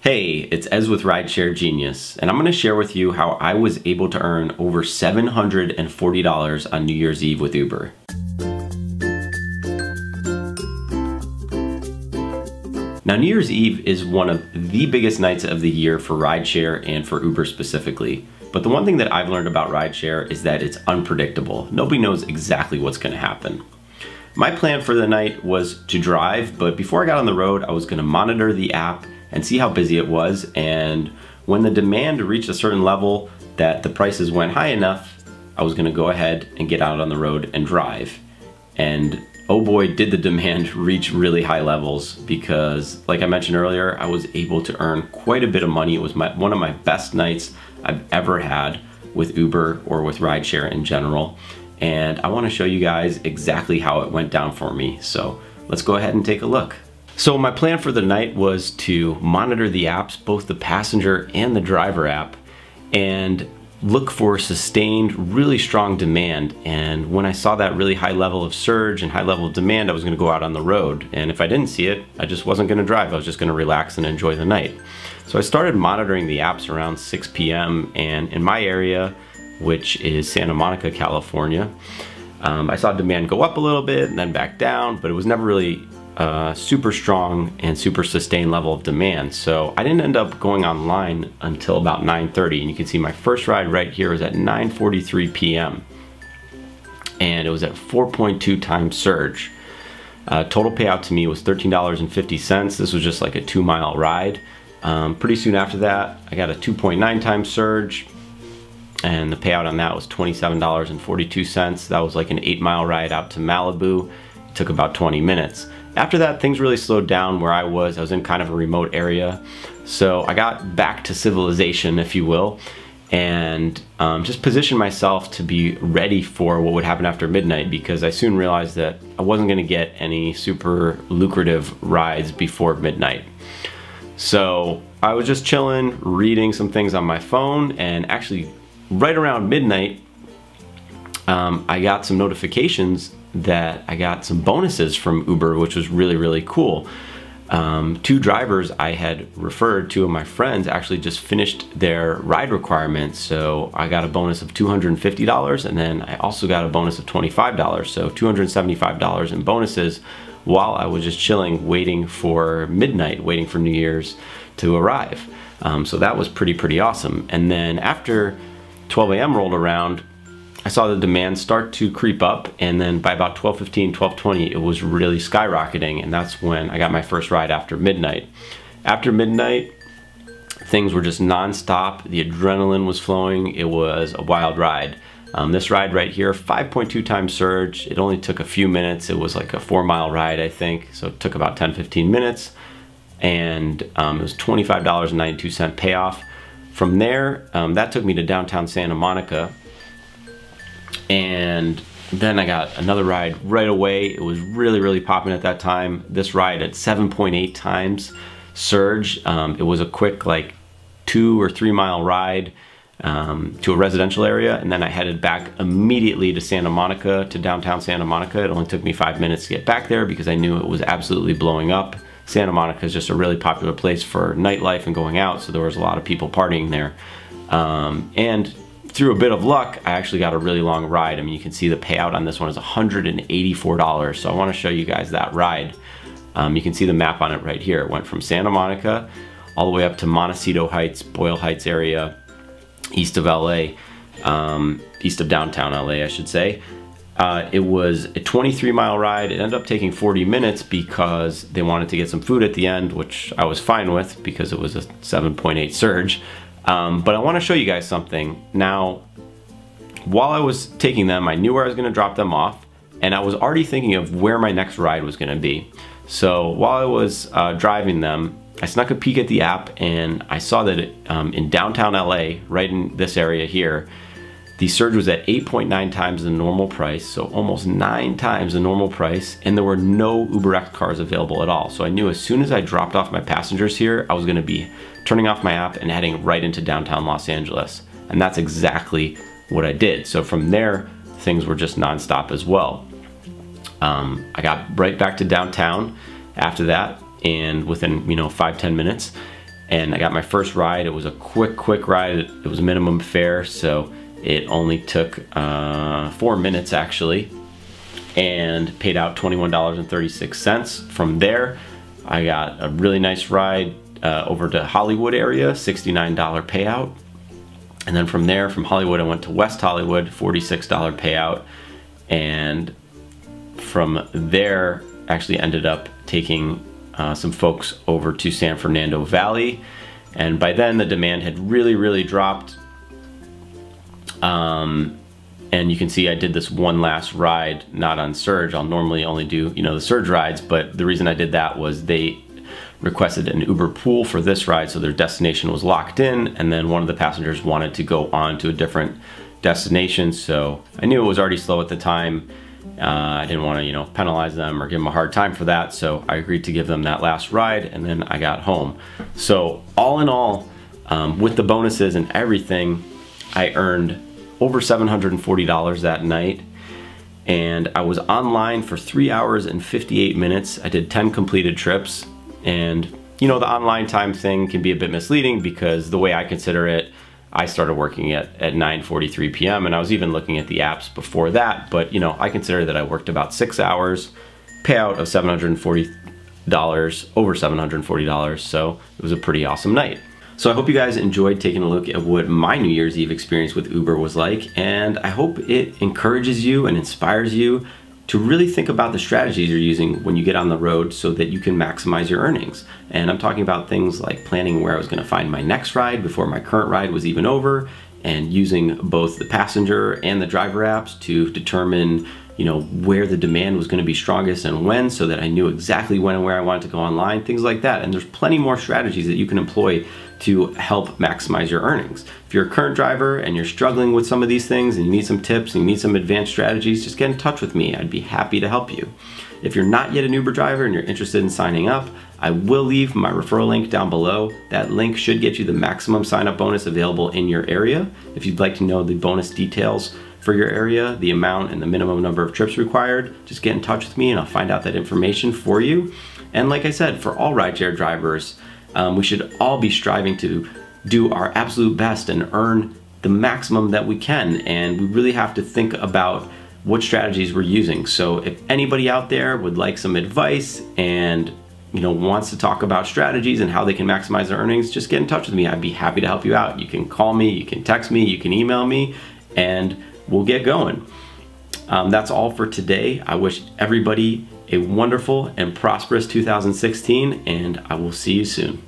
Hey, it's Ez with Rideshare Genius, and I'm going to share with you how I was able to earn over $740 on New Year's Eve with Uber. Now, New Year's Eve is one of the biggest nights of the year for rideshare and for Uber specifically. But the one thing that I've learned about rideshare is that it's unpredictable. Nobody knows exactly what's going to happen. My plan for the night was to drive, but before I got on the road, I was going to monitor the app and see how busy it was, and when the demand reached a certain level that the prices went high enough, I was going to go ahead and get out on the road and drive. And oh boy, did the demand reach really high levels, because like I mentioned earlier, I was able to earn quite a bit of money. It was one of my best nights I've ever had with Uber or with rideshare in general. And I want to show you guys exactly how it went down for me. So let's go ahead and take a look. So my plan for the night was to monitor the apps, both the passenger and the driver app, and look for sustained, really strong demand. And when I saw that really high level of surge and high level of demand, I was gonna go out on the road. And if I didn't see it, I just wasn't gonna drive. I was just gonna relax and enjoy the night. So I started monitoring the apps around 6 p.m. and in my area, which is Santa Monica, California, I saw demand go up a little bit and then back down, but it was never really super strong and super sustained level of demand. So I didn't end up going online until about 9:30, and you can see my first ride right here was at 9:43 p.m. and it was at 4.2 times surge. Total payout to me was $13.50. This was just like a 2-mile ride. Pretty soon after that, I got a 2.9 times surge, and the payout on that was $27.42. That was like an 8-mile ride out to Malibu. It took about 20 minutes. After that, things really slowed down where I was. I was in kind of a remote area. So I got back to civilization, if you will, and just positioned myself to be ready for what would happen after midnight, because I soon realized that I wasn't gonna get any super lucrative rides before midnight. So I was just chilling, reading some things on my phone, and actually right around midnight, I got some notifications that I got some bonuses from Uber, which was really, really cool. 2 drivers I had referred, 2 of my friends, actually just finished their ride requirements. So I got a bonus of $250, and then I also got a bonus of $25. So $275 in bonuses while I was just chilling, waiting for midnight, waiting for New Year's to arrive. So that was pretty awesome. And then after 12 a.m. rolled around, I saw the demand start to creep up, and then by about 12:15, 12:20, it was really skyrocketing, and that's when I got my first ride after midnight. After midnight, things were just non-stop. The adrenaline was flowing. It was a wild ride. This ride right here, 5.2 times surge. It only took a few minutes. It was like a 4-mile ride, I think, so it took about 10-15 minutes, and it was $25.92 payoff. From there, that took me to downtown Santa Monica, and then I got another ride right away. It was really popping at that time. This ride at 7.8 times surge. It was a quick like 2 or 3 mile ride to a residential area, and then I headed back immediately to Santa Monica, to downtown Santa Monica. It only took me 5 minutes to get back there because I knew it was absolutely blowing up. Santa Monica is just a really popular place for nightlife and going out, so there was a lot of people partying there. And through a bit of luck, I actually got a really long ride. I mean, you can see the payout on this one is $184. So I want to show you guys that ride. You can see the map on it right here. It went from Santa Monica all the way up to Montecito Heights, Boyle Heights area, east of LA, east of downtown LA, I should say. It was a 23-mile ride. It ended up taking 40 minutes because they wanted to get some food at the end, which I was fine with because it was a 7.8 surge. But I want to show you guys something. Now, while I was taking them, I knew where I was going to drop them off, and I was already thinking of where my next ride was going to be. So while I was driving them, I snuck a peek at the app, and I saw that in downtown LA, right in this area here, the surge was at 8.9 times the normal price, so almost 9 times the normal price, and there were no UberX cars available at all. So I knew as soon as I dropped off my passengers here, I was going to be turning off my app and heading right into downtown Los Angeles. And that's exactly what I did. So from there, things were just nonstop as well. I got right back to downtown after that, and within 5-10 minutes, and I got my first ride. It was a quick ride. It was minimum fare, so it only took 4 minutes actually, and paid out $21.36. From there, I got a really nice ride over to Hollywood area, $69 payout. And then from there, from Hollywood, I went to West Hollywood, $46 payout. And from there, actually ended up taking some folks over to San Fernando Valley. And by then, the demand had really dropped. And you can see I did this one last ride, not on surge. I'll normally only do, the surge rides, but the reason I did that was they requested an Uber pool for this ride, so their destination was locked in, and then one of the passengers wanted to go on to a different destination, so I knew it was already slow at the time. I didn't want to, penalize them or give them a hard time for that, so I agreed to give them that last ride, and then I got home. So all in all, with the bonuses and everything, I earned over $740 that night, and I was online for 3 hours and 58 minutes. I did 10 completed trips, and the online time thing can be a bit misleading because the way I consider it, I started working at 9:43 p.m. and I was even looking at the apps before that, but I consider that I worked about 6 hours, payout of $740, over $740, so it was a pretty awesome night. So I hope you guys enjoyed taking a look at what my New Year's Eve experience with Uber was like, and I hope it encourages you and inspires you to really think about the strategies you're using when you get on the road so that you can maximize your earnings. And I'm talking about things like planning where I was gonna find my next ride before my current ride was even over, and using both the passenger and the driver apps to determine where the demand was going to be strongest and when, so that I knew exactly when and where I wanted to go online, things like that. And there's plenty more strategies that you can employ to help maximize your earnings. If you're a current driver and you're struggling with some of these things and you need some tips and you need some advanced strategies, just get in touch with me. I'd be happy to help you. If you're not yet an Uber driver and you're interested in signing up, I will leave my referral link down below. That link should get you the maximum sign-up bonus available in your area. If you'd like to know the bonus details for your area, the amount and the minimum number of trips required, just get in touch with me and I'll find out that information for you. And like I said, for all rideshare drivers, we should all be striving to do our absolute best and earn the maximum that we can. And we really have to think about what strategies we're using. So if anybody out there would like some advice and wants to talk about strategies and how they can maximize their earnings, just get in touch with me. I'd be happy to help you out. You can call me, you can text me, you can email me, and we'll get going. That's all for today. I wish everybody a wonderful and prosperous 2016, and I will see you soon.